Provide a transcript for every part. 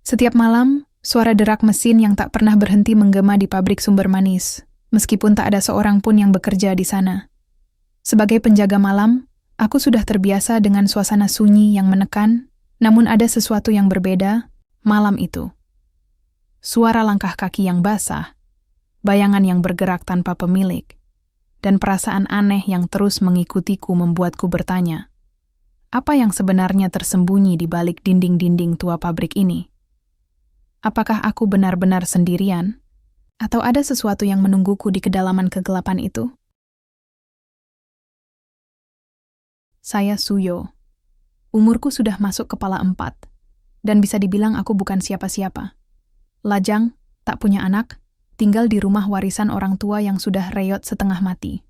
Setiap malam, suara derak mesin yang tak pernah berhenti menggema di pabrik sumber manis, meskipun tak ada seorang pun yang bekerja di sana. Sebagai penjaga malam, aku sudah terbiasa dengan suasana sunyi yang menekan, namun ada sesuatu yang berbeda malam itu. Suara langkah kaki yang basah, bayangan yang bergerak tanpa pemilik, dan perasaan aneh yang terus mengikutiku membuatku bertanya, apa yang sebenarnya tersembunyi di balik dinding-dinding tua pabrik ini? Apakah aku benar-benar sendirian? Atau ada sesuatu yang menungguku di kedalaman kegelapan itu? Saya Suyo. Umurku sudah masuk kepala 4, dan bisa dibilang aku bukan siapa-siapa. Lajang, tak punya anak, tinggal di rumah warisan orang tua yang sudah reyot setengah mati.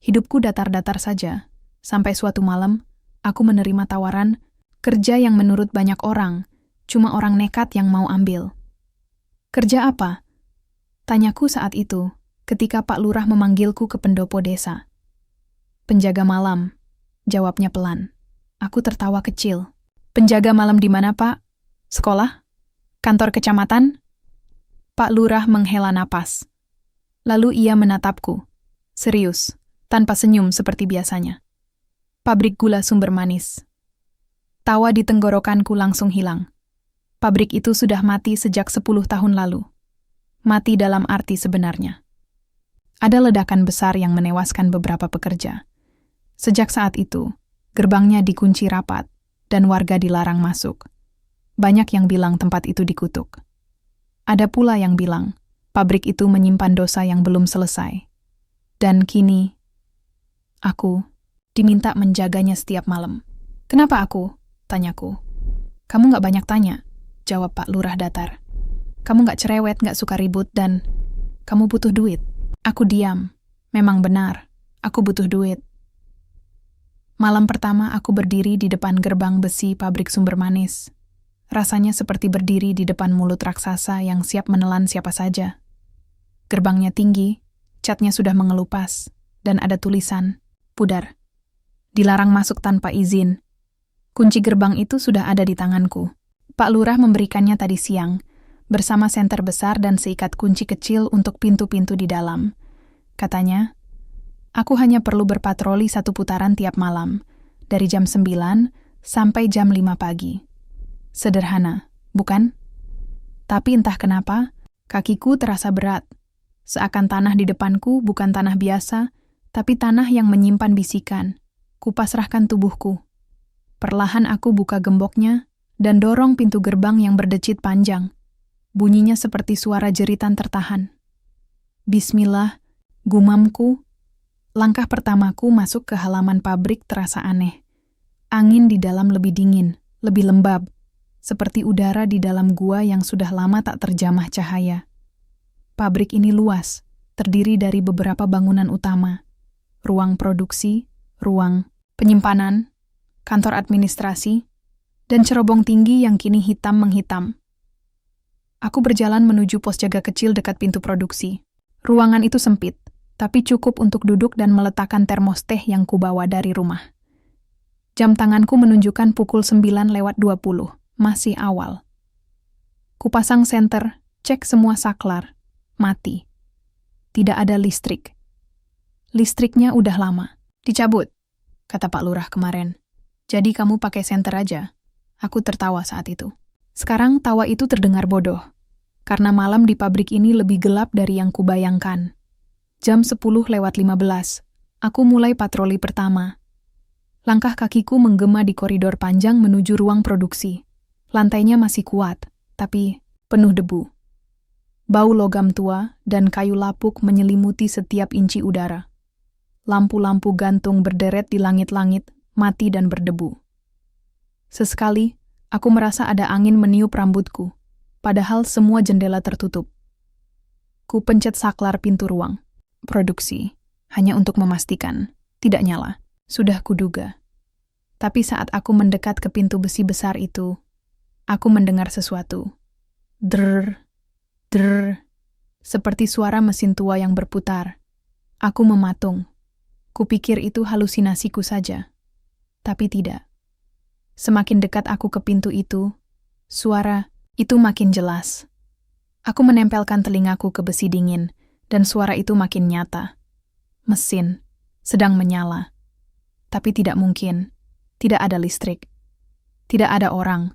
Hidupku datar-datar saja, sampai suatu malam, aku menerima tawaran kerja yang menurut banyak orang, cuma orang nekat yang mau ambil. Kerja apa? Tanyaku saat itu, ketika Pak Lurah memanggilku ke pendopo desa. Penjaga malam, jawabnya pelan. Aku tertawa kecil. Penjaga malam di mana, Pak? Sekolah? Kantor kecamatan? Pak Lurah menghela napas. Lalu ia menatapku. Serius, tanpa senyum seperti biasanya. Pabrik gula sumber manis. Tawa di tenggorokanku langsung hilang. Pabrik itu sudah mati sejak 10 tahun lalu. Mati dalam arti sebenarnya. Ada ledakan besar yang menewaskan beberapa pekerja. Sejak saat itu, gerbangnya dikunci rapat dan warga dilarang masuk. Banyak yang bilang tempat itu dikutuk. Ada pula yang bilang pabrik itu menyimpan dosa yang belum selesai. Dan kini, aku diminta menjaganya setiap malam. Kenapa aku? Tanyaku. Kamu gak banyak tanya, jawab Pak Lurah datar. Kamu gak cerewet, gak suka ribut, dan kamu butuh duit. Aku diam. Memang benar, aku butuh duit. Malam pertama aku berdiri di depan gerbang besi pabrik sumber manis. Rasanya seperti berdiri di depan mulut raksasa yang siap menelan siapa saja. Gerbangnya tinggi, catnya sudah mengelupas, dan ada tulisan, pudar. Dilarang masuk tanpa izin. Kunci gerbang itu sudah ada di tanganku. Pak Lurah memberikannya tadi siang, bersama senter besar dan seikat kunci kecil untuk pintu-pintu di dalam. Katanya, aku hanya perlu berpatroli 1 putaran tiap malam, dari jam 9 sampai jam 5 pagi. Sederhana, bukan? Tapi entah kenapa, kakiku terasa berat. Seakan tanah di depanku bukan tanah biasa, tapi tanah yang menyimpan bisikan. Kupasrahkan tubuhku. Perlahan aku buka gemboknya, dan dorong pintu gerbang yang berdecit panjang. Bunyinya seperti suara jeritan tertahan. Bismillah, gumamku. Langkah pertamaku masuk ke halaman pabrik terasa aneh. Angin di dalam lebih dingin, lebih lembab, seperti udara di dalam gua yang sudah lama tak terjamah cahaya. Pabrik ini luas, terdiri dari beberapa bangunan utama. Ruang produksi, ruang penyimpanan, kantor administrasi, dan cerobong tinggi yang kini hitam menghitam. Aku berjalan menuju pos jaga kecil dekat pintu produksi. Ruangan itu sempit, tapi cukup untuk duduk dan meletakkan termos teh yang kubawa dari rumah. Jam tanganku menunjukkan pukul 9:20, masih awal. Kupasang senter, cek semua saklar, mati. Tidak ada listrik. Listriknya udah lama. Dicabut, kata Pak Lurah kemarin. Jadi kamu pakai senter aja. Aku tertawa saat itu. Sekarang tawa itu terdengar bodoh, karena malam di pabrik ini lebih gelap dari yang kubayangkan. Jam 10:15, aku mulai patroli pertama. Langkah kakiku menggema di koridor panjang menuju ruang produksi. Lantainya masih kuat, tapi penuh debu. Bau logam tua dan kayu lapuk menyelimuti setiap inci udara. Lampu-lampu gantung berderet di langit-langit, mati dan berdebu. Sesekali, aku merasa ada angin meniup rambutku, padahal semua jendela tertutup. Ku pencet saklar pintu ruang. Produksi, hanya untuk memastikan, tidak nyala. Sudah kuduga. Tapi saat aku mendekat ke pintu besi besar itu, aku mendengar sesuatu. Drrrr, drrrr, seperti suara mesin tua yang berputar. Aku mematung. Kupikir itu halusinasiku saja. Tapi tidak. Semakin dekat aku ke pintu itu, suara Itu makin jelas. Aku menempelkan telingaku ke besi dingin, dan suara itu makin nyata. Mesin sedang menyala. Tapi tidak mungkin. Tidak ada listrik. Tidak ada orang.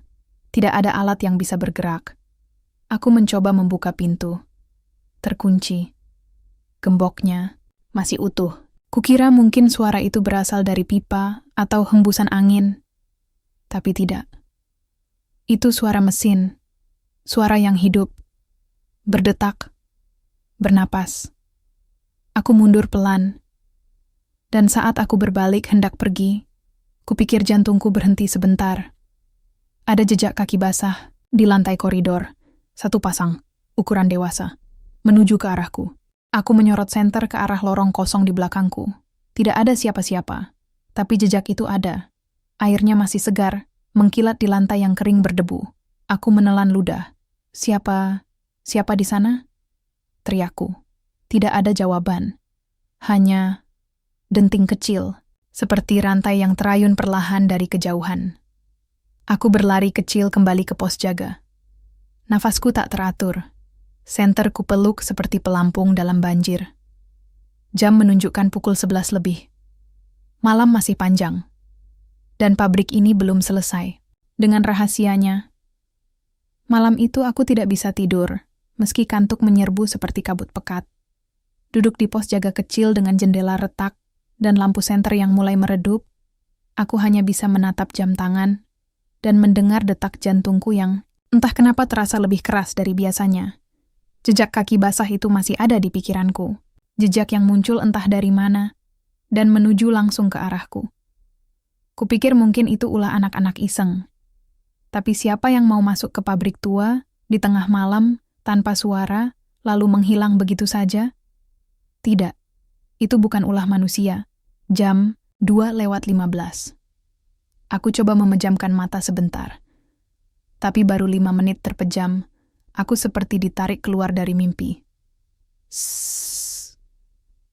Tidak ada alat yang bisa bergerak. Aku mencoba membuka pintu. Terkunci. Gemboknya masih utuh. Kukira mungkin suara itu berasal dari pipa atau hembusan angin. Tapi tidak. Itu suara mesin. Suara yang hidup. Berdetak. Bernapas. Aku mundur pelan. Dan saat aku berbalik hendak pergi, kupikir jantungku berhenti sebentar. Ada jejak kaki basah di lantai koridor, satu pasang, ukuran dewasa, menuju ke arahku. Aku menyorot senter ke arah lorong kosong di belakangku. Tidak ada siapa-siapa, tapi jejak itu ada. Airnya masih segar, mengkilat di lantai yang kering berdebu. Aku menelan ludah. Siapa di sana? Teriakku. Tidak ada jawaban. Hanya denting kecil, seperti rantai yang terayun perlahan dari kejauhan. Aku berlari kecil kembali ke pos jaga. Nafasku tak teratur. Senter ku peluk seperti pelampung dalam banjir. Jam menunjukkan pukul 11 lebih. Malam masih panjang. Dan pabrik ini belum selesai. Dengan rahasianya. Malam itu aku tidak bisa tidur, meski kantuk menyerbu seperti kabut pekat. Duduk di pos jaga kecil dengan jendela retak dan lampu senter yang mulai meredup, aku hanya bisa menatap jam tangan dan mendengar detak jantungku yang entah kenapa terasa lebih keras dari biasanya. Jejak kaki basah itu masih ada di pikiranku, jejak yang muncul entah dari mana dan menuju langsung ke arahku. Kupikir mungkin itu ulah anak-anak iseng. Tapi siapa yang mau masuk ke pabrik tua di tengah malam tanpa suara lalu menghilang begitu saja? Tidak. Itu bukan ulah manusia. Jam 2:15. Aku coba memejamkan mata sebentar. Tapi baru 5 menit terpejam, aku seperti ditarik keluar dari mimpi. Sssss.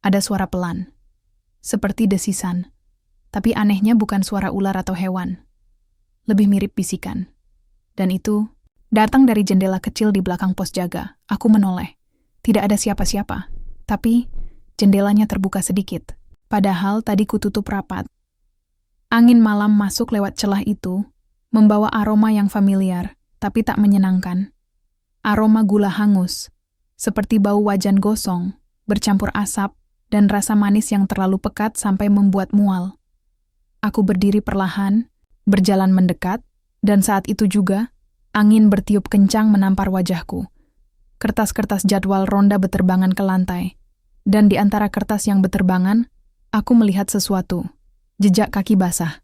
Ada suara pelan. Seperti desisan. Tapi anehnya bukan suara ular atau hewan. Lebih mirip bisikan. Dan itu datang dari jendela kecil di belakang pos jaga. Aku menoleh. Tidak ada siapa-siapa. Tapi jendelanya terbuka sedikit, padahal tadi kututup rapat. Angin malam masuk lewat celah itu, membawa aroma yang familiar, tapi tak menyenangkan. Aroma gula hangus, seperti bau wajan gosong, bercampur asap, dan rasa manis yang terlalu pekat sampai membuat mual. Aku berdiri perlahan, berjalan mendekat, dan saat itu juga, angin bertiup kencang menampar wajahku. Kertas-kertas jadwal ronda beterbangan ke lantai. Dan di antara kertas yang beterbangan, aku melihat sesuatu. Jejak kaki basah.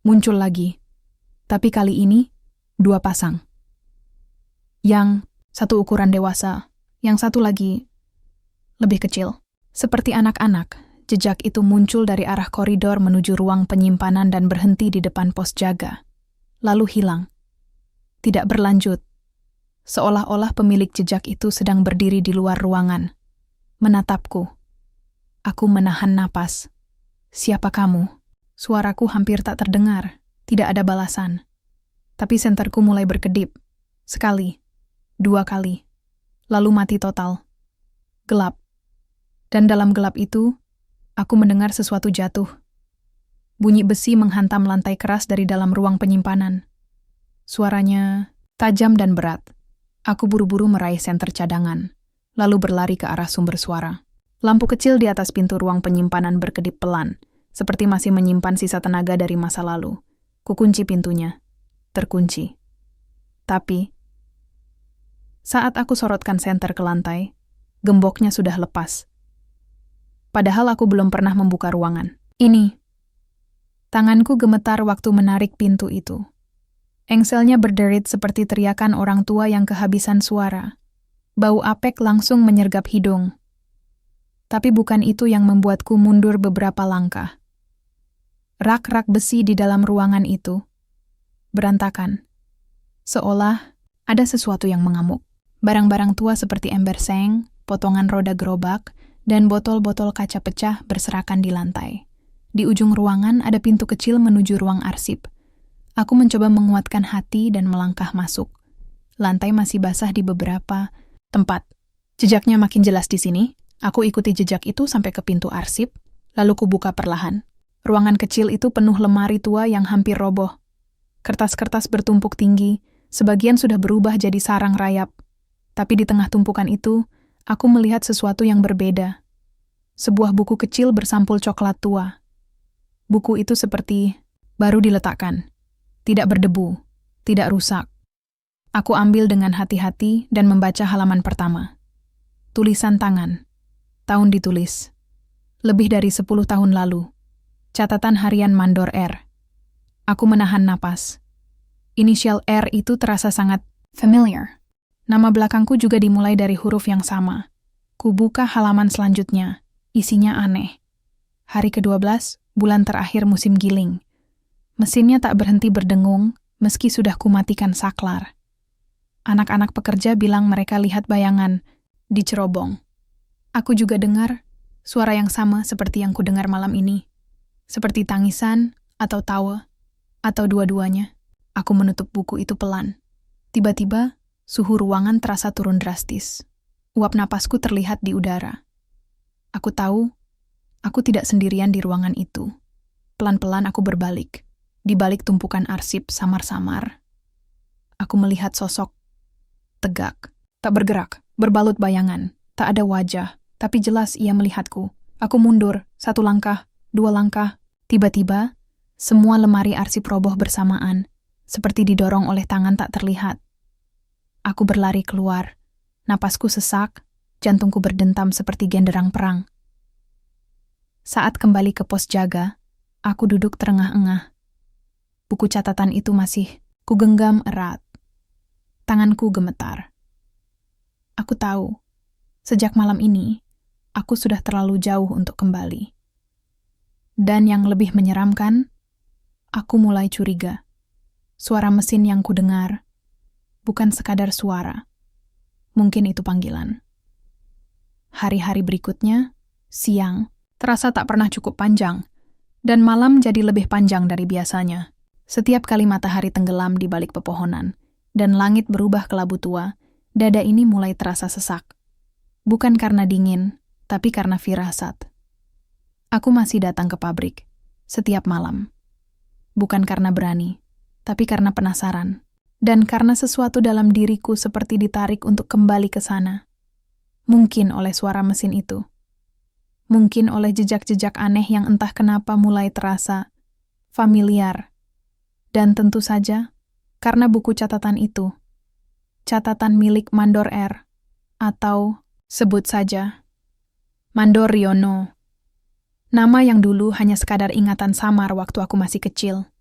Muncul lagi. Tapi kali ini, 2 pasang. Yang satu ukuran dewasa, yang satu lagi lebih kecil. Seperti anak-anak, jejak itu muncul dari arah koridor menuju ruang penyimpanan dan berhenti di depan pos jaga. Lalu hilang. Tidak berlanjut. Seolah-olah pemilik jejak itu sedang berdiri di luar ruangan. Menatapku. Aku menahan napas. Siapa kamu? Suaraku hampir tak terdengar. Tidak ada balasan. Tapi senterku mulai berkedip. Sekali. 2 kali. Lalu mati total. Gelap. Dan dalam gelap itu, aku mendengar sesuatu jatuh. Bunyi besi menghantam lantai keras dari dalam ruang penyimpanan. Suaranya tajam dan berat. Aku buru-buru meraih senter cadangan. Lalu berlari ke arah sumber suara. Lampu kecil di atas pintu ruang penyimpanan berkedip pelan, seperti masih menyimpan sisa tenaga dari masa lalu. Kukunci pintunya. Terkunci. Tapi, saat aku sorotkan senter ke lantai, gemboknya sudah lepas. Padahal aku belum pernah membuka ruangan. Ini. Tanganku gemetar waktu menarik pintu itu. Engselnya berderit seperti teriakan orang tua yang kehabisan suara. Bau apek langsung menyergap hidung. Tapi bukan itu yang membuatku mundur beberapa langkah. Rak-rak besi di dalam ruangan itu berantakan. Seolah ada sesuatu yang mengamuk. Barang-barang tua seperti ember seng, potongan roda gerobak, dan botol-botol kaca pecah berserakan di lantai. Di ujung ruangan ada pintu kecil menuju ruang arsip. Aku mencoba menguatkan hati dan melangkah masuk. Lantai masih basah di beberapa tempat. Jejaknya makin jelas di sini. Aku ikuti jejak itu sampai ke pintu arsip, lalu kubuka perlahan. Ruangan kecil itu penuh lemari tua yang hampir roboh. Kertas-kertas bertumpuk tinggi, sebagian sudah berubah jadi sarang rayap. Tapi di tengah tumpukan itu, aku melihat sesuatu yang berbeda. Sebuah buku kecil bersampul coklat tua. Buku itu seperti baru diletakkan. Tidak berdebu, tidak rusak. Aku ambil dengan hati-hati dan membaca halaman pertama. Tulisan tangan. Tahun ditulis. Lebih dari 10 tahun lalu. Catatan harian Mandor R. Aku menahan napas. Inisial R itu terasa sangat familiar. Nama belakangku juga dimulai dari huruf yang sama. Kubuka halaman selanjutnya. Isinya aneh. Hari ke-12, bulan terakhir musim giling. Mesinnya tak berhenti berdengung, meski sudah kumatikan saklar. Anak-anak pekerja bilang mereka lihat bayangan di cerobong. Aku juga dengar suara yang sama seperti yang kudengar malam ini. Seperti tangisan atau tawa, atau dua-duanya. Aku menutup buku itu pelan. Tiba-tiba, suhu ruangan terasa turun drastis. Uap napasku terlihat di udara. Aku tahu, aku tidak sendirian di ruangan itu. Pelan-pelan aku berbalik. Di balik tumpukan arsip samar-samar, aku melihat sosok tegak, tak bergerak, berbalut bayangan. Tak ada wajah, tapi jelas ia melihatku. Aku mundur, 1 langkah, 2 langkah. Tiba-tiba, semua lemari arsip roboh bersamaan, seperti didorong oleh tangan tak terlihat. Aku berlari keluar. Napasku sesak, jantungku berdentam seperti genderang perang. Saat kembali ke pos jaga, aku duduk terengah-engah. Buku catatan itu masih kugenggam erat. Tanganku gemetar. Aku tahu, sejak malam ini, aku sudah terlalu jauh untuk kembali. Dan yang lebih menyeramkan, aku mulai curiga. Suara mesin yang kudengar bukan sekadar suara. Mungkin itu panggilan. Hari-hari berikutnya, siang, terasa tak pernah cukup panjang, dan malam jadi lebih panjang dari biasanya. Setiap kali matahari tenggelam di balik pepohonan, dan langit berubah kelabu tua, dada ini mulai terasa sesak. Bukan karena dingin, tapi karena firasat. Aku masih datang ke pabrik, setiap malam. Bukan karena berani, tapi karena penasaran. Dan karena sesuatu dalam diriku seperti ditarik untuk kembali ke sana. Mungkin oleh suara mesin itu. Mungkin oleh jejak-jejak aneh yang entah kenapa mulai terasa familiar. Dan tentu saja, karena buku catatan itu. Catatan milik Mandor R. Atau sebut saja Mandor Riono. Nama yang dulu hanya sekadar ingatan samar waktu aku masih kecil.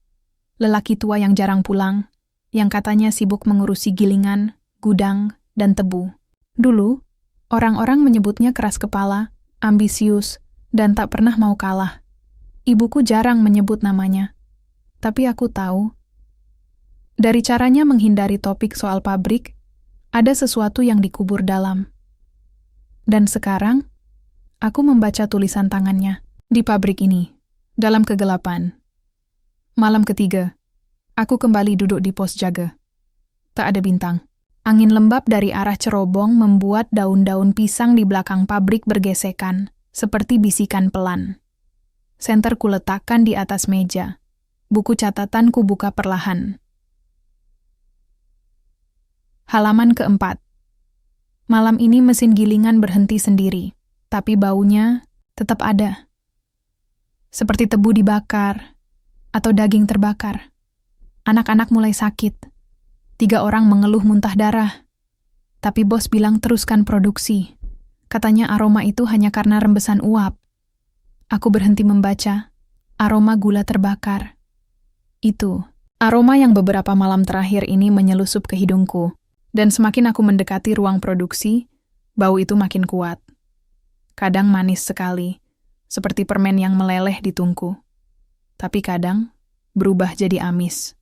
Lelaki tua yang jarang pulang, yang katanya sibuk mengurusi gilingan, gudang, dan tebu. Dulu, orang-orang menyebutnya keras kepala, ambisius, dan tak pernah mau kalah. Ibuku jarang menyebut namanya. Tapi aku tahu, dari caranya menghindari topik soal pabrik, ada sesuatu yang dikubur dalam. Dan sekarang, aku membaca tulisan tangannya di pabrik ini, dalam kegelapan. Malam ketiga, aku kembali duduk di pos jaga. Tak ada bintang. Angin lembab dari arah cerobong membuat daun-daun pisang di belakang pabrik bergesekan, seperti bisikan pelan. Senter kuletakkan di atas meja. Buku catatan kubuka perlahan. Halaman keempat. Malam ini mesin gilingan berhenti sendiri, tapi baunya tetap ada. Seperti tebu dibakar, atau daging terbakar. Anak-anak mulai sakit. 3 orang mengeluh muntah darah. Tapi bos bilang teruskan produksi. Katanya aroma itu hanya karena rembesan uap. Aku berhenti membaca. Aroma gula terbakar. Itu, aroma yang beberapa malam terakhir ini menyelusup ke hidungku. Dan semakin aku mendekati ruang produksi, bau itu makin kuat. Kadang manis sekali, seperti permen yang meleleh di tungku. Tapi kadang berubah jadi amis,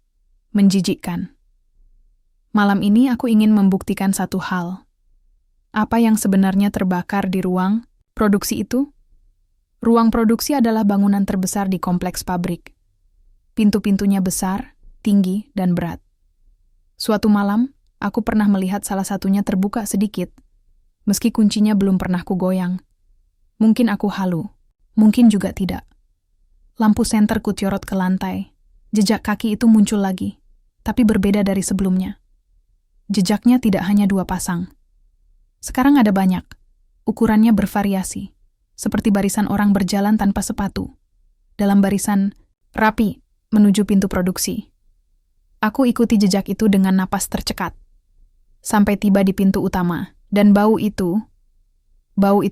menjijikkan. Malam ini aku ingin membuktikan satu hal. Apa yang sebenarnya terbakar di ruang produksi itu? Ruang produksi adalah bangunan terbesar di kompleks pabrik. Pintu-pintunya besar, tinggi, dan berat. Suatu malam, aku pernah melihat salah satunya terbuka sedikit, meski kuncinya belum pernah kugoyang. Mungkin aku halu, mungkin juga tidak. Lampu senter kutiorot ke lantai. Jejak kaki itu muncul lagi, tapi berbeda dari sebelumnya. Jejaknya tidak hanya 2 pasang. Sekarang ada banyak. Ukurannya bervariasi, seperti barisan orang berjalan tanpa sepatu. Dalam barisan rapi menuju pintu produksi. Aku ikuti jejak itu dengan napas tercekat. Sampai tiba di pintu utama, dan bau itu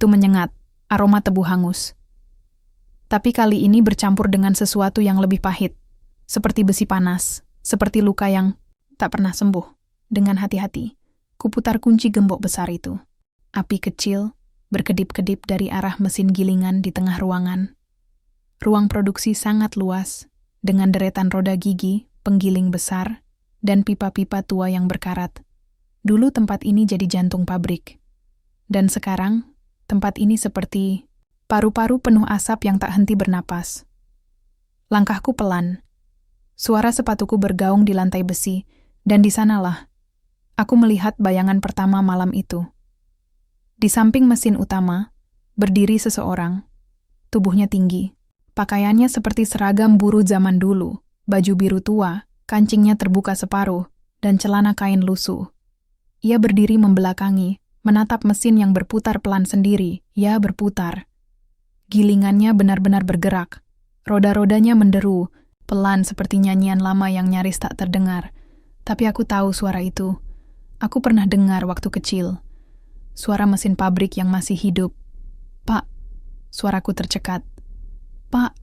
menyengat, aroma tebu hangus. Tapi kali ini bercampur dengan sesuatu yang lebih pahit, seperti besi panas, seperti luka yang tak pernah sembuh. Dengan hati-hati, kuputar kunci gembok besar itu. Api kecil berkedip-kedip dari arah mesin gilingan di tengah ruangan. Ruang produksi sangat luas, dengan deretan roda gigi, penggiling besar, dan pipa-pipa tua yang berkarat. Dulu tempat ini jadi jantung pabrik. Dan sekarang, tempat ini seperti paru-paru penuh asap yang tak henti bernapas. Langkahku pelan. Suara sepatuku bergaung di lantai besi, dan di sanalah aku melihat bayangan pertama malam itu. Di samping mesin utama, berdiri seseorang. Tubuhnya tinggi. Pakaiannya seperti seragam buruh zaman dulu, baju biru tua, kancingnya terbuka separuh, dan celana kain lusuh. Ia berdiri membelakangi, menatap mesin yang berputar pelan sendiri. Ya, berputar. Gilingannya benar-benar bergerak. Roda-rodanya menderu, pelan seperti nyanyian lama yang nyaris tak terdengar. Tapi aku tahu suara itu. Aku pernah dengar waktu kecil. Suara mesin pabrik yang masih hidup. "Pak," suaraku tercekat. "Pak,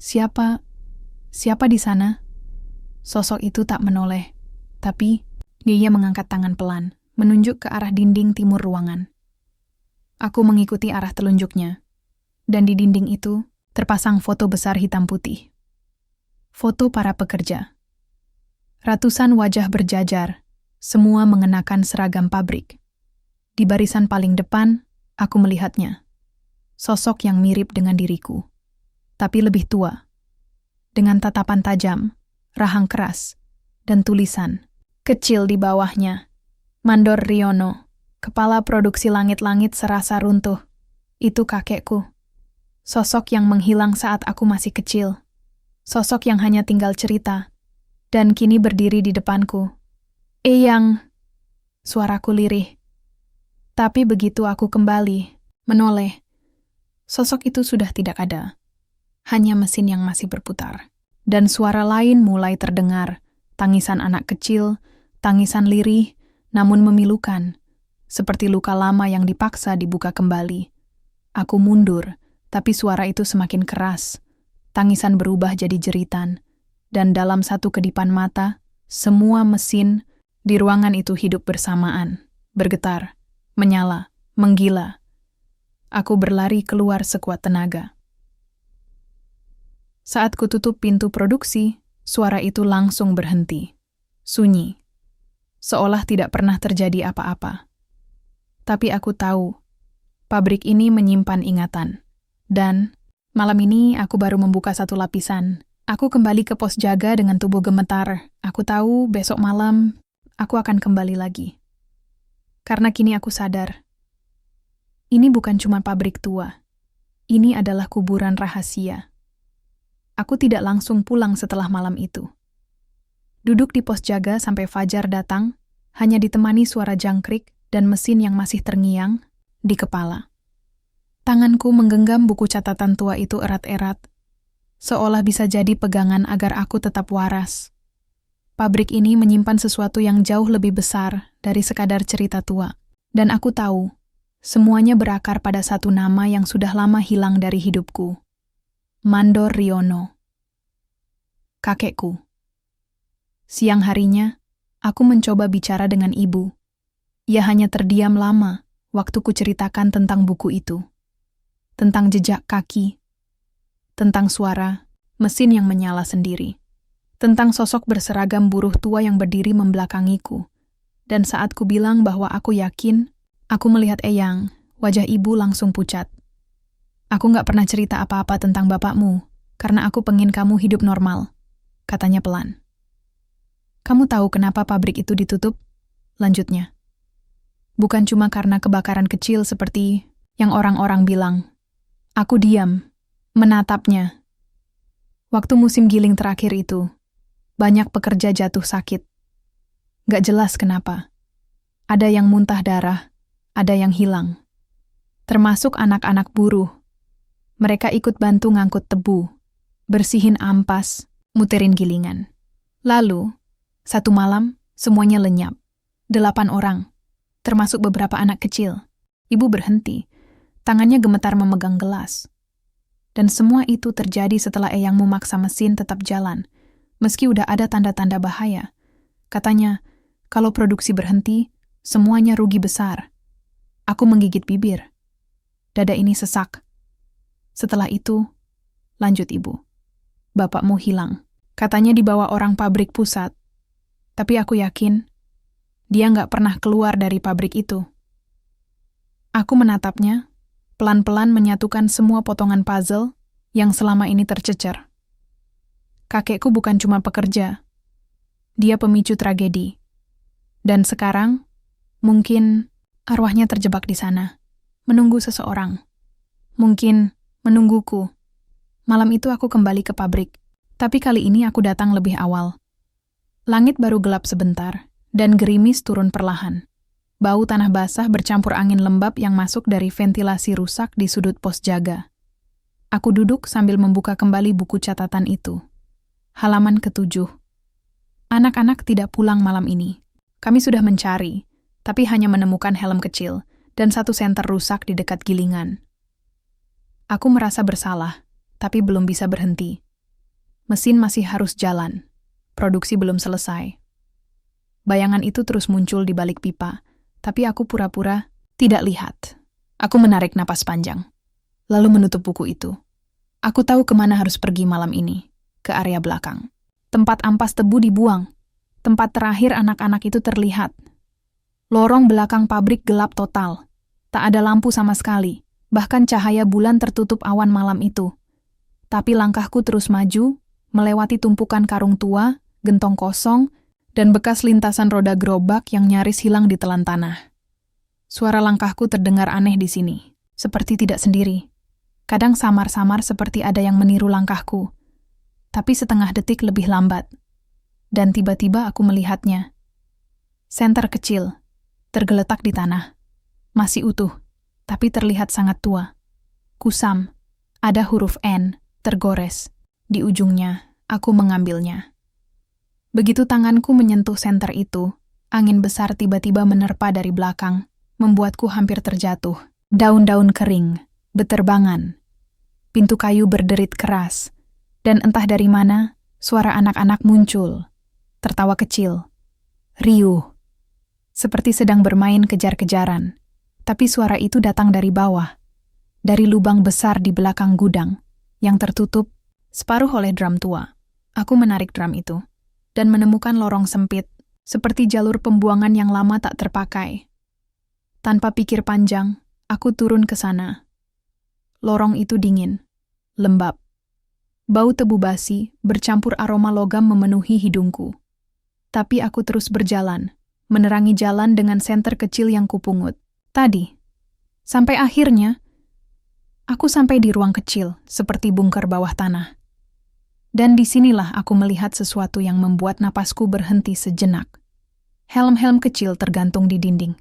siapa di sana?" Sosok itu tak menoleh, tapi dia mengangkat tangan pelan, menunjuk ke arah dinding timur ruangan. Aku mengikuti arah telunjuknya, dan di dinding itu terpasang foto besar hitam putih. Foto para pekerja. Ratusan wajah berjajar, semua mengenakan seragam pabrik. Di barisan paling depan, aku melihatnya. Sosok yang mirip dengan diriku, tapi lebih tua. Dengan tatapan tajam, rahang keras, dan tulisan kecil di bawahnya. Mandor Riono, kepala produksi langit-langit serasa runtuh. Itu kakekku. Sosok yang menghilang saat aku masih kecil. Sosok yang hanya tinggal cerita, dan kini berdiri di depanku. "Eyang," suaraku lirih. Tapi begitu aku kembali, menoleh, sosok itu sudah tidak ada. Hanya mesin yang masih berputar. Dan suara lain mulai terdengar, tangisan anak kecil, tangisan lirih, namun memilukan, seperti luka lama yang dipaksa dibuka kembali. Aku mundur, tapi suara itu semakin keras. Tangisan berubah jadi jeritan, dan dalam satu kedipan mata, semua mesin di ruangan itu hidup bersamaan, bergetar, menyala, menggila. Aku berlari keluar sekuat tenaga. Saat kututup pintu produksi, suara itu langsung berhenti. Sunyi. Seolah tidak pernah terjadi apa-apa. Tapi aku tahu, pabrik ini menyimpan ingatan. Dan malam ini aku baru membuka satu lapisan. Aku kembali ke pos jaga dengan tubuh gemetar. Aku tahu besok malam aku akan kembali lagi. Karena kini aku sadar, ini bukan cuma pabrik tua. Ini adalah kuburan rahasia. Aku tidak langsung pulang setelah malam itu. Duduk di pos jaga sampai fajar datang, hanya ditemani suara jangkrik dan mesin yang masih terngiang di kepala. Tanganku menggenggam buku catatan tua itu erat-erat, seolah bisa jadi pegangan agar aku tetap waras. Pabrik ini menyimpan sesuatu yang jauh lebih besar dari sekadar cerita tua. Dan aku tahu, semuanya berakar pada satu nama yang sudah lama hilang dari hidupku. Mandor Riono. Kakekku. Siang harinya, aku mencoba bicara dengan ibu. Ia hanya terdiam lama waktu ku ceritakan tentang buku itu. Tentang jejak kaki, tentang suara, mesin yang menyala sendiri, tentang sosok berseragam buruh tua yang berdiri membelakangiku. Dan saat ku bilang bahwa aku yakin, aku melihat Eyang, wajah ibu langsung pucat. "Aku gak pernah cerita apa-apa tentang bapakmu, karena aku pengen kamu hidup normal," katanya pelan. "Kamu tahu kenapa pabrik itu ditutup?" lanjutnya. Bukan cuma karena kebakaran kecil seperti yang orang-orang bilang. Aku diam, menatapnya. Waktu musim giling terakhir itu, banyak pekerja jatuh sakit. Gak jelas kenapa. Ada yang muntah darah, ada yang hilang. Termasuk anak-anak buruh. Mereka ikut bantu ngangkut tebu, bersihin ampas, muterin gilingan. Lalu, satu malam, semuanya lenyap. 8 orang, termasuk beberapa anak kecil. Ibu berhenti, tangannya gemetar memegang gelas. Dan semua itu terjadi setelah Eyang memaksa mesin tetap jalan, meski udah ada tanda-tanda bahaya. Katanya, kalau produksi berhenti, semuanya rugi besar. Aku menggigit bibir. Dada ini sesak. Setelah itu, lanjut ibu. Bapakmu hilang. Katanya dibawa orang pabrik pusat. Tapi aku yakin, dia nggak pernah keluar dari pabrik itu. Aku menatapnya, pelan-pelan menyatukan semua potongan puzzle yang selama ini tercecer. Kakekku bukan cuma pekerja. Dia pemicu tragedi. Dan sekarang, mungkin arwahnya terjebak di sana, menunggu seseorang. Mungkin menungguku. Malam itu aku kembali ke pabrik, tapi kali ini aku datang lebih awal. Langit baru gelap sebentar, dan gerimis turun perlahan. Bau tanah basah bercampur angin lembab yang masuk dari ventilasi rusak di sudut pos jaga. Aku duduk sambil membuka kembali buku catatan itu. Halaman ke-7. Anak-anak tidak pulang malam ini. Kami sudah mencari, tapi hanya menemukan helm kecil dan satu senter rusak di dekat gilingan. Aku merasa bersalah, tapi belum bisa berhenti. Mesin masih harus jalan. Produksi belum selesai. Bayangan itu terus muncul di balik pipa, tapi aku pura-pura tidak lihat. Aku menarik napas panjang, lalu menutup buku itu. Aku tahu kemana harus pergi malam ini, ke area belakang. Tempat ampas tebu dibuang, tempat terakhir anak-anak itu terlihat. Lorong belakang pabrik gelap total, tak ada lampu sama sekali, bahkan cahaya bulan tertutup awan malam itu. Tapi langkahku terus maju, melewati tumpukan karung tua, gentong kosong, dan bekas lintasan roda gerobak yang nyaris hilang di telan tanah. Suara langkahku terdengar aneh di sini, seperti tidak sendiri. Kadang samar-samar seperti ada yang meniru langkahku, tapi setengah detik lebih lambat. Dan tiba-tiba aku melihatnya. Senter kecil, tergeletak di tanah. Masih utuh, tapi terlihat sangat tua. Kusam, ada huruf N, tergores. Di ujungnya, aku mengambilnya. Begitu tanganku menyentuh senter itu, angin besar tiba-tiba menerpa dari belakang, membuatku hampir terjatuh. Daun-daun kering, beterbangan. Pintu kayu berderit keras, dan entah dari mana, suara anak-anak muncul. Tertawa kecil. Riuh. Seperti sedang bermain kejar-kejaran. Tapi suara itu datang dari bawah. Dari lubang besar di belakang gudang, yang tertutup separuh oleh drum tua. Aku menarik drum itu dan menemukan lorong sempit, seperti jalur pembuangan yang lama tak terpakai. Tanpa pikir panjang, aku turun ke sana. Lorong itu dingin, lembab. Bau tebu basi bercampur aroma logam memenuhi hidungku. Tapi aku terus berjalan, menerangi jalan dengan senter kecil yang kupungut. Tadi, sampai akhirnya, aku sampai di ruang kecil, seperti bunker bawah tanah. Dan disinilah aku melihat sesuatu yang membuat napasku berhenti sejenak. Helm-helm kecil tergantung di dinding.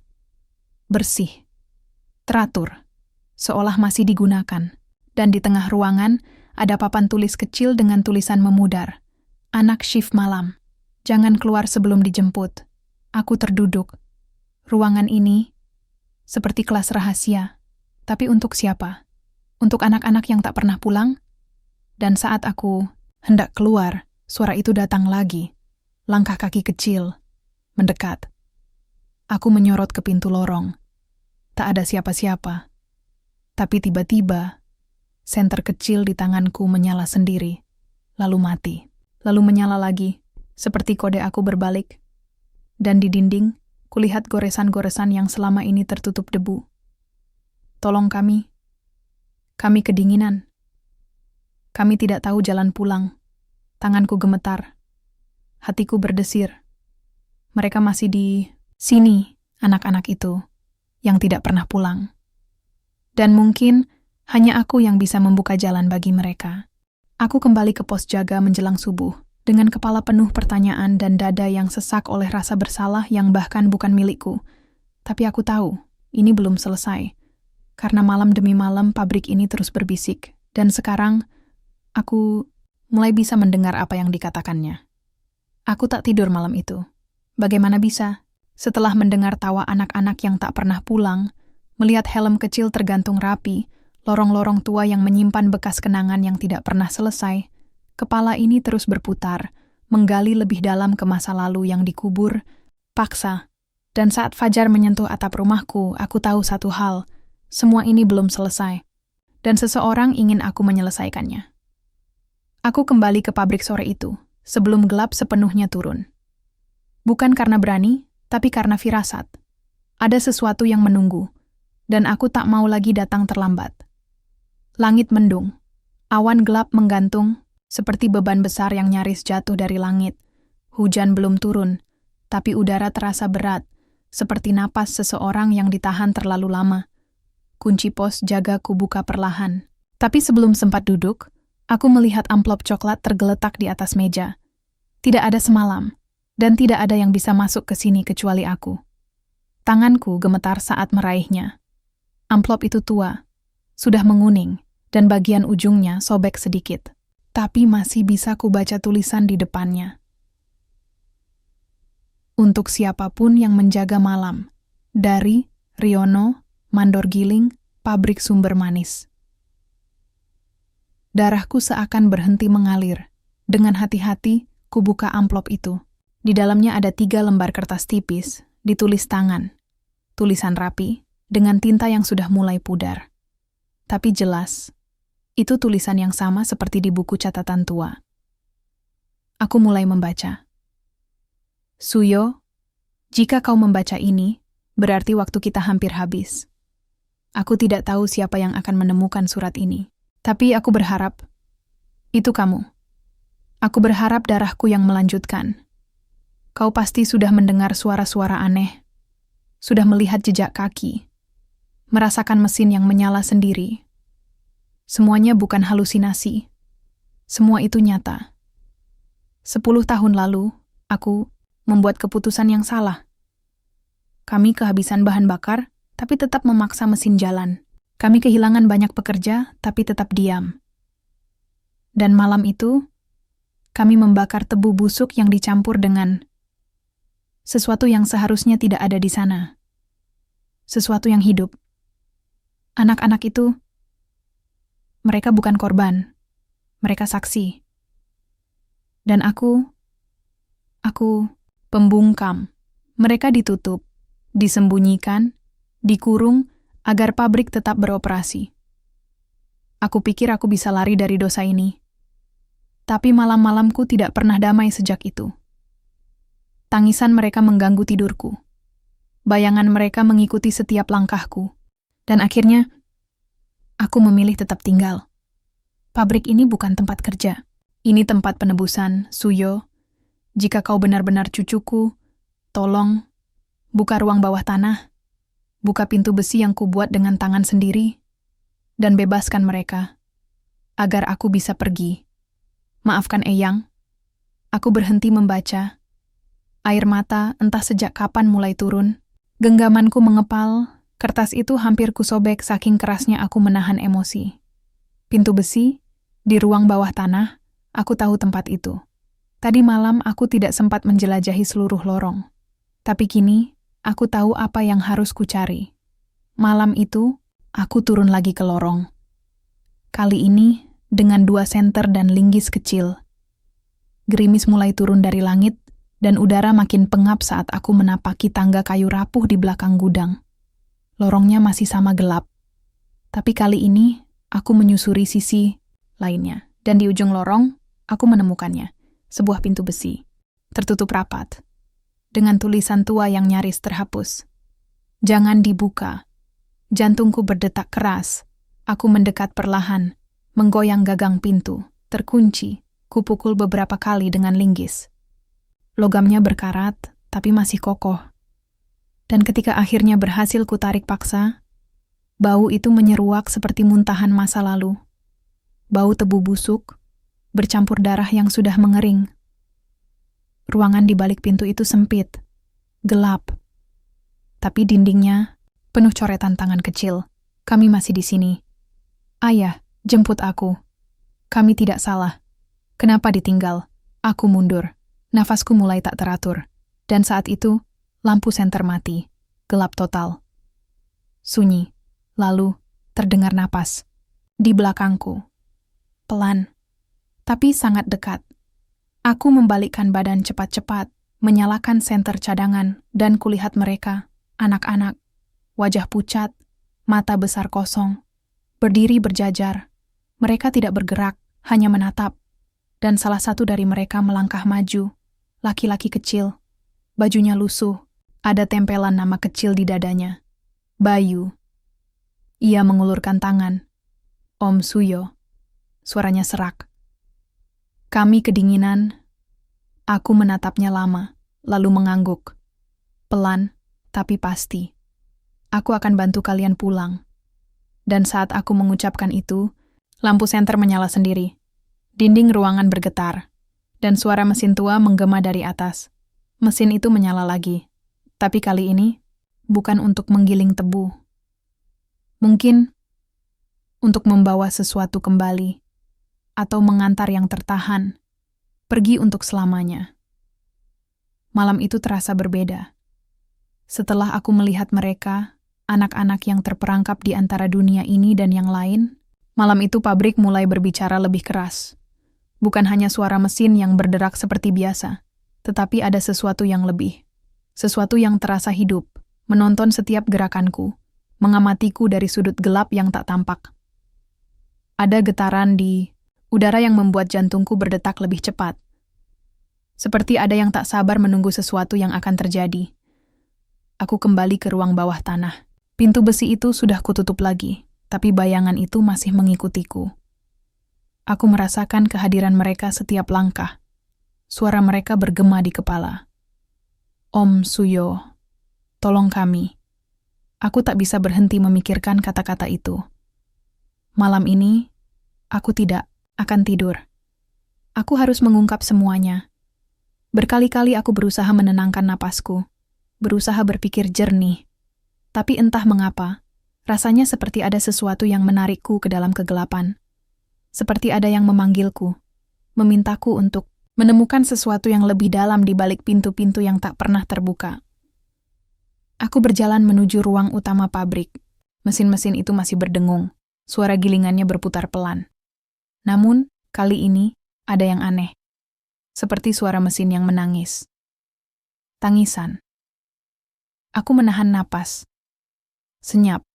Bersih, teratur, seolah masih digunakan. Dan di tengah ruangan ada papan tulis kecil dengan tulisan memudar. Anak shift malam, jangan keluar sebelum dijemput. Aku terduduk. Ruangan ini seperti kelas rahasia. Tapi untuk siapa? Untuk anak-anak yang tak pernah pulang? Dan saat aku hendak keluar, suara itu datang lagi. Langkah kaki kecil, mendekat. Aku menyorot ke pintu lorong. Tak ada siapa-siapa. Tapi tiba-tiba, senter kecil di tanganku menyala sendiri. Lalu mati. Lalu menyala lagi, seperti kode aku berbalik. Dan di dinding, kulihat goresan-goresan yang selama ini tertutup debu. Tolong kami. Kami kedinginan. Kami tidak tahu jalan pulang. Tanganku gemetar. Hatiku berdesir. Mereka masih di Sini, anak-anak itu, yang tidak pernah pulang. Dan mungkin hanya aku yang bisa membuka jalan bagi mereka. Aku kembali ke pos jaga menjelang subuh, dengan kepala penuh pertanyaan dan dada yang sesak oleh rasa bersalah yang bahkan bukan milikku. Tapi aku tahu, ini belum selesai. Karena malam demi malam pabrik ini terus berbisik. Dan sekarang, aku mulai bisa mendengar apa yang dikatakannya. Aku tak tidur malam itu. Bagaimana bisa? Setelah mendengar tawa anak-anak yang tak pernah pulang, melihat helm kecil tergantung rapi, lorong-lorong tua yang menyimpan bekas kenangan yang tidak pernah selesai, kepala ini terus berputar, menggali lebih dalam ke masa lalu yang dikubur, paksa. Dan saat fajar menyentuh atap rumahku, aku tahu satu hal, semua ini belum selesai. Dan seseorang ingin aku menyelesaikannya. Aku kembali ke pabrik sore itu, sebelum gelap sepenuhnya turun. Bukan karena berani, tapi karena firasat. Ada sesuatu yang menunggu, dan aku tak mau lagi datang terlambat. Langit mendung, awan gelap menggantung, seperti beban besar yang nyaris jatuh dari langit. Hujan belum turun, tapi udara terasa berat, seperti napas seseorang yang ditahan terlalu lama. Kunci pos jaga kubuka perlahan. Tapi sebelum sempat duduk, aku melihat amplop coklat tergeletak di atas meja. Tidak ada semalam, dan tidak ada yang bisa masuk ke sini kecuali aku. Tanganku gemetar saat meraihnya. Amplop itu tua, sudah menguning, dan bagian ujungnya sobek sedikit. Tapi masih bisa kubaca tulisan di depannya. Untuk siapapun yang menjaga malam, dari Riono, Mandor Giling, Pabrik Sumber Manis. Darahku seakan berhenti mengalir. Dengan hati-hati, kubuka amplop itu. Di dalamnya ada 3 lembar kertas tipis, ditulis tangan. Tulisan rapi, dengan tinta yang sudah mulai pudar. Tapi jelas, itu tulisan yang sama seperti di buku catatan tua. Aku mulai membaca. Suyo, jika kau membaca ini, berarti waktu kita hampir habis. Aku tidak tahu siapa yang akan menemukan surat ini. Tapi aku berharap, itu kamu. Aku berharap darahku yang melanjutkan. Kau pasti sudah mendengar suara-suara aneh, sudah melihat jejak kaki, merasakan mesin yang menyala sendiri. Semuanya bukan halusinasi. Semua itu nyata. 10 tahun lalu, aku membuat keputusan yang salah. Kami kehabisan bahan bakar, tapi tetap memaksa mesin jalan. Kami kehilangan banyak pekerja, tapi tetap diam. Dan malam itu, kami membakar tebu busuk yang dicampur dengan sesuatu yang seharusnya tidak ada di sana. Sesuatu yang hidup. Anak-anak itu, mereka bukan korban. Mereka saksi. Dan aku pembungkam. Mereka ditutup, disembunyikan, dikurung, agar pabrik tetap beroperasi. Aku pikir aku bisa lari dari dosa ini. Tapi malam-malamku tidak pernah damai sejak itu. Tangisan mereka mengganggu tidurku. Bayangan mereka mengikuti setiap langkahku. Dan akhirnya, aku memilih tetap tinggal. Pabrik ini bukan tempat kerja. Ini tempat penebusan, Suyo. Jika kau benar-benar cucuku, tolong, buka ruang bawah tanah. Buka pintu besi yang kubuat dengan tangan sendiri. Dan bebaskan mereka. Agar aku bisa pergi. Maafkan Eyang. Aku berhenti membaca. Air mata entah sejak kapan mulai turun. Genggamanku mengepal, kertas itu hampir kusobek saking kerasnya aku menahan emosi. Pintu besi, di ruang bawah tanah, aku tahu tempat itu. Tadi malam aku tidak sempat menjelajahi seluruh lorong. Tapi kini, aku tahu apa yang harus kucari. Malam itu, aku turun lagi ke lorong. Kali ini, dengan 2 senter dan linggis kecil. Gerimis mulai turun dari langit, dan udara makin pengap saat aku menapaki tangga kayu rapuh di belakang gudang. Lorongnya masih sama gelap. Tapi kali ini, aku menyusuri sisi lainnya. Dan di ujung lorong, aku menemukannya. Sebuah pintu besi. Tertutup rapat. Dengan tulisan tua yang nyaris terhapus. Jangan dibuka. Jantungku berdetak keras. Aku mendekat perlahan. Menggoyang gagang pintu. Terkunci. Kupukul beberapa kali dengan linggis. Logamnya berkarat, tapi masih kokoh. Dan ketika akhirnya berhasil kutarik paksa, bau itu menyeruak seperti muntahan masa lalu. Bau tebu busuk, bercampur darah yang sudah mengering. Ruangan di balik pintu itu sempit, gelap. Tapi dindingnya penuh coretan tangan kecil. Kami masih di sini. Ayah, jemput aku. Kami tidak salah. Kenapa ditinggal? Aku mundur. Nafasku mulai tak teratur. Dan saat itu, lampu senter mati. Gelap total. Sunyi. Lalu, terdengar napas. Di belakangku. Pelan. Tapi sangat dekat. Aku membalikkan badan cepat-cepat, menyalakan senter cadangan, dan kulihat mereka, anak-anak, wajah pucat, mata besar kosong, berdiri berjajar. Mereka tidak bergerak, hanya menatap. Dan salah satu dari mereka melangkah maju. Laki-laki kecil. Bajunya lusuh. Ada tempelan nama kecil di dadanya. Bayu. Ia mengulurkan tangan. Om Suyo. Suaranya serak. Kami kedinginan. Aku menatapnya lama, lalu mengangguk. Pelan, tapi pasti. Aku akan bantu kalian pulang. Dan saat aku mengucapkan itu, lampu senter menyala sendiri. Dinding ruangan bergetar, dan suara mesin tua menggema dari atas. Mesin itu menyala lagi, tapi kali ini bukan untuk menggiling tebu. Mungkin untuk membawa sesuatu kembali, atau mengantar yang tertahan, pergi untuk selamanya. Malam itu terasa berbeda. Setelah aku melihat mereka, anak-anak yang terperangkap di antara dunia ini dan yang lain, malam itu pabrik mulai berbicara lebih keras. Bukan hanya suara mesin yang berderak seperti biasa, tetapi ada sesuatu yang lebih. Sesuatu yang terasa hidup, menonton setiap gerakanku, mengamatiku dari sudut gelap yang tak tampak. Ada getaran di udara yang membuat jantungku berdetak lebih cepat. Seperti ada yang tak sabar menunggu sesuatu yang akan terjadi. Aku kembali ke ruang bawah tanah. Pintu besi itu sudah kututup lagi, tapi bayangan itu masih mengikutiku. Aku merasakan kehadiran mereka setiap langkah. Suara mereka bergema di kepala. Om Suyo, tolong kami. Aku tak bisa berhenti memikirkan kata-kata itu. Malam ini, aku tidak akan tidur. Aku harus mengungkap semuanya. Berkali-kali aku berusaha menenangkan napasku, berusaha berpikir jernih. Tapi entah mengapa, rasanya seperti ada sesuatu yang menarikku ke dalam kegelapan. Seperti ada yang memanggilku, memintaku untuk menemukan sesuatu yang lebih dalam di balik pintu-pintu yang tak pernah terbuka. Aku berjalan menuju ruang utama pabrik. Mesin-mesin itu masih berdengung, suara gilingannya berputar pelan. Namun, kali ini ada yang aneh. Seperti suara mesin yang menangis. Tangisan. Aku menahan napas. Senyap.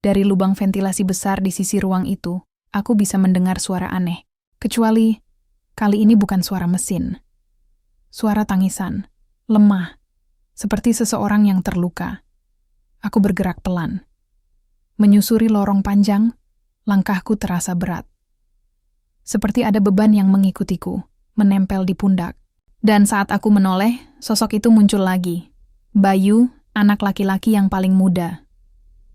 Dari lubang ventilasi besar di sisi ruang itu, aku bisa mendengar suara aneh. Kecuali, kali ini bukan suara mesin. Suara tangisan. Lemah. Seperti seseorang yang terluka. Aku bergerak pelan. Menyusuri lorong panjang, langkahku terasa berat. Seperti ada beban yang mengikutiku, menempel di pundak. Dan saat aku menoleh, sosok itu muncul lagi. Bayu, anak laki-laki yang paling muda.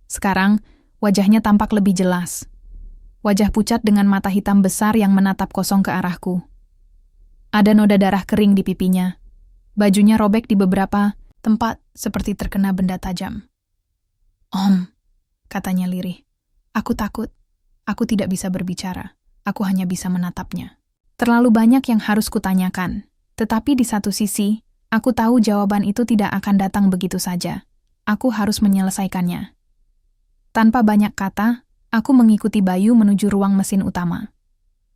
Sekarang, wajahnya tampak lebih jelas. Wajah pucat dengan mata hitam besar yang menatap kosong ke arahku. Ada noda darah kering di pipinya. Bajunya robek di beberapa tempat seperti terkena benda tajam. Om, katanya lirih. Aku takut. Aku tidak bisa berbicara. Aku hanya bisa menatapnya. Terlalu banyak yang harus kutanyakan. Tetapi di satu sisi, aku tahu jawaban itu tidak akan datang begitu saja. Aku harus menyelesaikannya. Tanpa banyak kata, aku mengikuti Bayu menuju ruang mesin utama.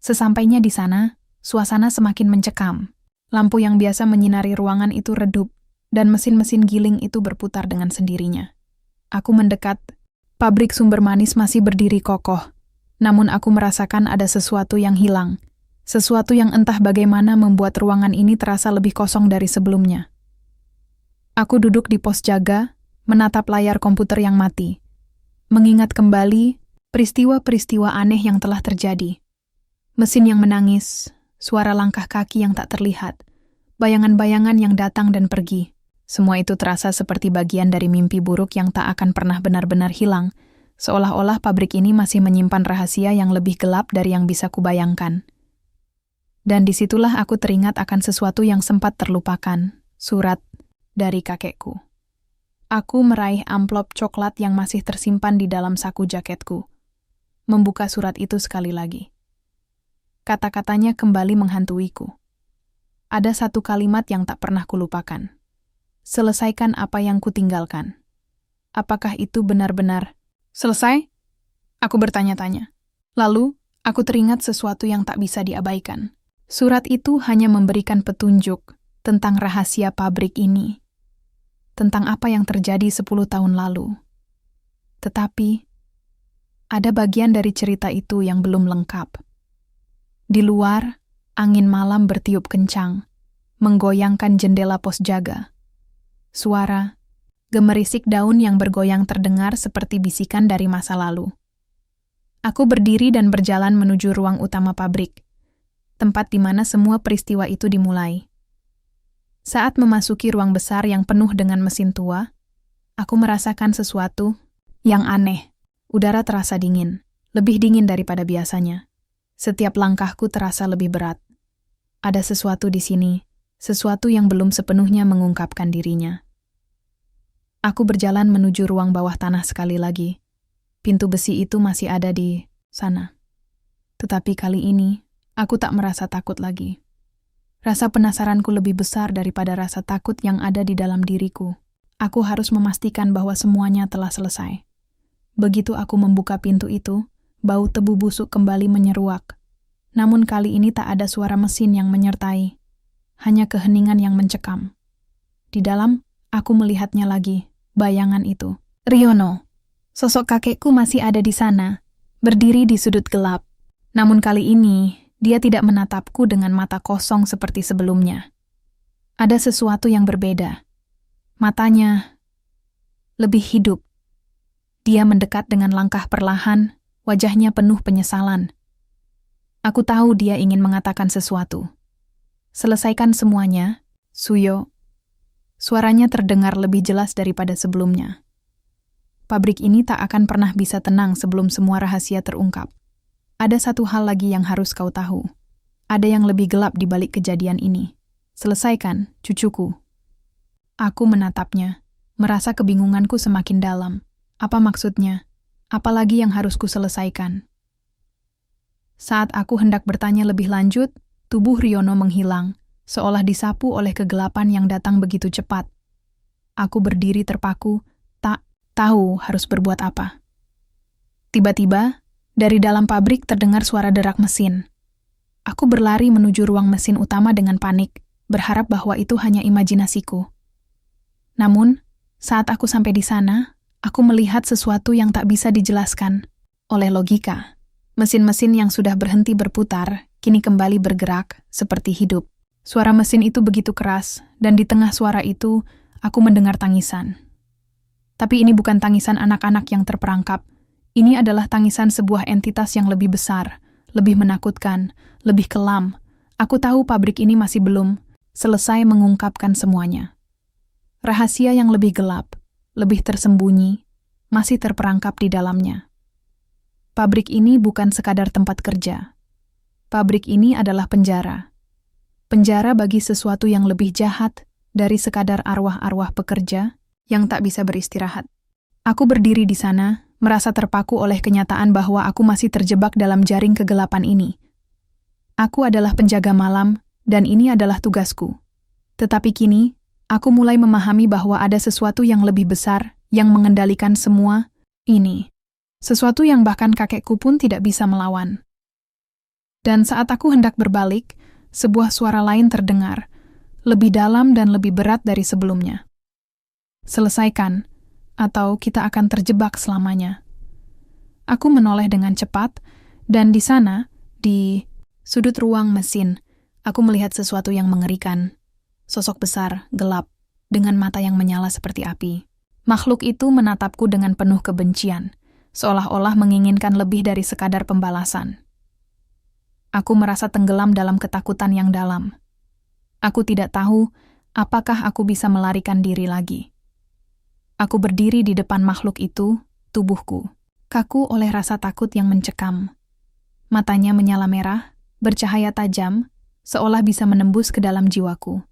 Sesampainya di sana, suasana semakin mencekam. Lampu yang biasa menyinari ruangan itu redup, dan mesin-mesin giling itu berputar dengan sendirinya. Aku mendekat. Pabrik sumber manis masih berdiri kokoh. Namun aku merasakan ada sesuatu yang hilang. Sesuatu yang entah bagaimana membuat ruangan ini terasa lebih kosong dari sebelumnya. Aku duduk di pos jaga, menatap layar komputer yang mati. Mengingat kembali peristiwa-peristiwa aneh yang telah terjadi. Mesin yang menangis, suara langkah kaki yang tak terlihat, bayangan-bayangan yang datang dan pergi. Semua itu terasa seperti bagian dari mimpi buruk yang tak akan pernah benar-benar hilang, seolah-olah pabrik ini masih menyimpan rahasia yang lebih gelap dari yang bisa kubayangkan. Dan disitulah aku teringat akan sesuatu yang sempat terlupakan, surat dari kakekku. Aku meraih amplop coklat yang masih tersimpan di dalam saku jaketku. Membuka surat itu sekali lagi. Kata-katanya kembali menghantuiku. Ada satu kalimat yang tak pernah kulupakan. Selesaikan apa yang kutinggalkan. Apakah itu benar-benar selesai? Aku bertanya-tanya. Lalu, aku teringat sesuatu yang tak bisa diabaikan. Surat itu hanya memberikan petunjuk tentang rahasia pabrik ini. Tentang apa yang terjadi 10 tahun lalu. Tetapi, ada bagian dari cerita itu yang belum lengkap. Di luar, angin malam bertiup kencang, menggoyangkan jendela pos jaga. Suara, gemerisik daun yang bergoyang terdengar seperti bisikan dari masa lalu. Aku berdiri dan berjalan menuju ruang utama pabrik, tempat di mana semua peristiwa itu dimulai. Saat memasuki ruang besar yang penuh dengan mesin tua, aku merasakan sesuatu yang aneh. Udara terasa dingin, lebih dingin daripada biasanya. Setiap langkahku terasa lebih berat. Ada sesuatu di sini, sesuatu yang belum sepenuhnya mengungkapkan dirinya. Aku berjalan menuju ruang bawah tanah sekali lagi. Pintu besi itu masih ada di sana. Tetapi kali ini, aku tak merasa takut lagi. Rasa penasaranku lebih besar daripada rasa takut yang ada di dalam diriku. Aku harus memastikan bahwa semuanya telah selesai. Begitu aku membuka pintu itu, bau tebu busuk kembali menyeruak. Namun kali ini tak ada suara mesin yang menyertai. Hanya keheningan yang mencekam. Di dalam, aku melihatnya lagi, bayangan itu. Riono. Sosok kakekku masih ada di sana, berdiri di sudut gelap. Namun kali ini, dia tidak menatapku dengan mata kosong seperti sebelumnya. Ada sesuatu yang berbeda. Matanya lebih hidup. Dia mendekat dengan langkah perlahan, wajahnya penuh penyesalan. Aku tahu dia ingin mengatakan sesuatu. Selesaikan semuanya, Suyo. Suaranya terdengar lebih jelas daripada sebelumnya. Pabrik ini tak akan pernah bisa tenang sebelum semua rahasia terungkap. Ada satu hal lagi yang harus kau tahu. Ada yang lebih gelap di balik kejadian ini. Selesaikan, cucuku. Aku menatapnya, merasa kebingunganku semakin dalam. Apa maksudnya? Apalagi yang harus kuselesaikan? Saat aku hendak bertanya lebih lanjut, tubuh Riono menghilang, seolah disapu oleh kegelapan yang datang begitu cepat. Aku berdiri terpaku, tak tahu harus berbuat apa. Tiba-tiba, dari dalam pabrik terdengar suara derak mesin. Aku berlari menuju ruang mesin utama dengan panik, berharap bahwa itu hanya imajinasiku. Namun, saat aku sampai di sana, aku melihat sesuatu yang tak bisa dijelaskan. Oleh logika, mesin-mesin yang sudah berhenti berputar, kini kembali bergerak, seperti hidup. Suara mesin itu begitu keras, dan di tengah suara itu, aku mendengar tangisan. Tapi ini bukan tangisan anak-anak yang terperangkap. Ini adalah tangisan sebuah entitas yang lebih besar, lebih menakutkan, lebih kelam. Aku tahu pabrik ini masih belum selesai mengungkapkan semuanya. Rahasia yang lebih gelap, lebih tersembunyi, masih terperangkap di dalamnya. Pabrik ini bukan sekadar tempat kerja. Pabrik ini adalah penjara. Penjara bagi sesuatu yang lebih jahat dari sekadar arwah-arwah pekerja yang tak bisa beristirahat. Aku berdiri di sana, merasa terpaku oleh kenyataan bahwa aku masih terjebak dalam jaring kegelapan ini. Aku adalah penjaga malam, dan ini adalah tugasku. Tetapi kini, aku mulai memahami bahwa ada sesuatu yang lebih besar yang mengendalikan semua ini. Sesuatu yang bahkan kakekku pun tidak bisa melawan. Dan saat aku hendak berbalik, sebuah suara lain terdengar, lebih dalam dan lebih berat dari sebelumnya. Selesaikan, atau kita akan terjebak selamanya. Aku menoleh dengan cepat, dan di sana, di sudut ruang mesin, aku melihat sesuatu yang mengerikan. Sosok besar, gelap, dengan mata yang menyala seperti api. Makhluk itu menatapku dengan penuh kebencian, seolah-olah menginginkan lebih dari sekadar pembalasan. Aku merasa tenggelam dalam ketakutan yang dalam. Aku tidak tahu Apakah aku bisa melarikan diri lagi? Aku berdiri di depan makhluk itu, tubuhku kaku oleh rasa takut yang mencekam. Matanya menyala merah, bercahaya tajam, seolah bisa menembus ke dalam jiwaku.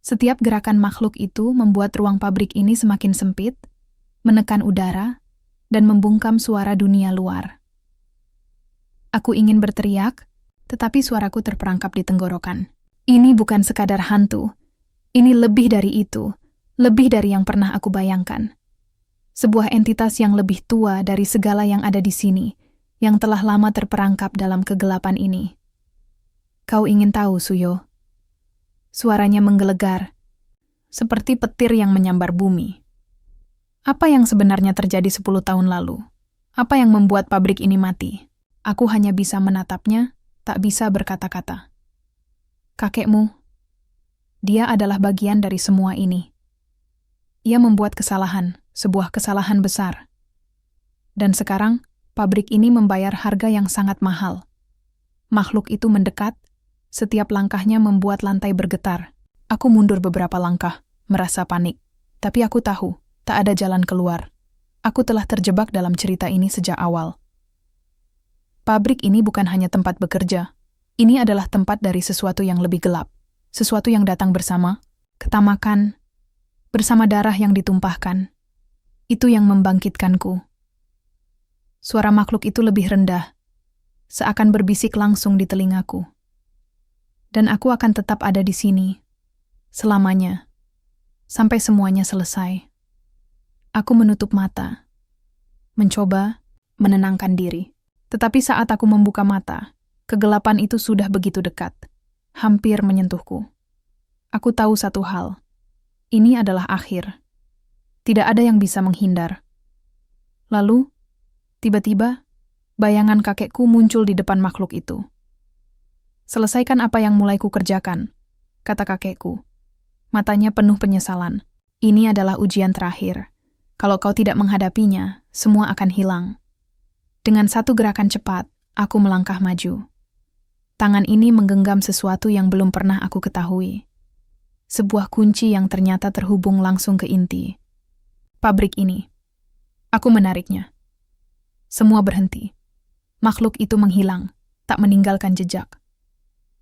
Setiap gerakan makhluk itu membuat ruang pabrik ini semakin sempit, menekan udara, dan membungkam suara dunia luar. Aku ingin berteriak, tetapi suaraku terperangkap di tenggorokan. Ini bukan sekadar hantu. Ini lebih dari itu, lebih dari yang pernah aku bayangkan. Sebuah entitas yang lebih tua dari segala yang ada di sini, yang telah lama terperangkap dalam kegelapan ini. Kau ingin tahu, Suyo? Suaranya menggelegar, seperti petir yang menyambar bumi. Apa yang sebenarnya terjadi 10 tahun lalu? Apa yang membuat pabrik ini mati? Aku hanya bisa menatapnya, tak bisa berkata-kata. Kakekmu, dia adalah bagian dari semua ini. Ia membuat kesalahan, sebuah kesalahan besar. Dan sekarang, pabrik ini membayar harga yang sangat mahal. Makhluk itu mendekat, setiap langkahnya membuat lantai bergetar. Aku mundur beberapa langkah, merasa panik. Tapi aku tahu, tak ada jalan keluar. Aku telah terjebak dalam cerita ini sejak awal. Pabrik ini bukan hanya tempat bekerja. Ini adalah tempat dari sesuatu yang lebih gelap. Sesuatu yang datang bersama, ketamakan, bersama darah yang ditumpahkan. Itu yang membangkitkanku. Suara makhluk itu lebih rendah, seakan berbisik langsung di telingaku. Dan aku akan tetap ada di sini, selamanya, sampai semuanya selesai. Aku menutup mata, mencoba menenangkan diri. Tetapi saat aku membuka mata, kegelapan itu sudah begitu dekat, hampir menyentuhku. Aku tahu satu hal, ini adalah akhir. Tidak ada yang bisa menghindar. Lalu, tiba-tiba, bayangan kakekku muncul di depan makhluk itu. Selesaikan apa yang mulai ku kerjakan, kata kakekku. Matanya penuh penyesalan. Ini adalah ujian terakhir. Kalau kau tidak menghadapinya, semua akan hilang. Dengan satu gerakan cepat, aku melangkah maju. Tangan ini menggenggam sesuatu yang belum pernah aku ketahui. Sebuah kunci yang ternyata terhubung langsung ke inti. Pabrik ini. Aku menariknya. Semua berhenti. Makhluk itu menghilang, tak meninggalkan jejak.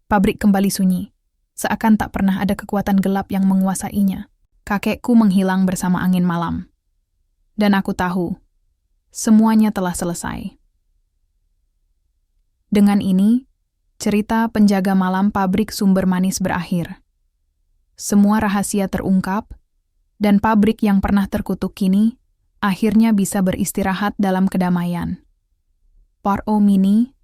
Pabrik kembali sunyi, seakan tak pernah ada kekuatan gelap yang menguasainya. Kakekku menghilang bersama angin malam. Dan aku tahu, semuanya telah selesai. Dengan ini, cerita penjaga malam pabrik Sumber Manis berakhir. Semua rahasia terungkap, dan pabrik yang pernah terkutuk kini akhirnya bisa beristirahat dalam kedamaian. Part O Mini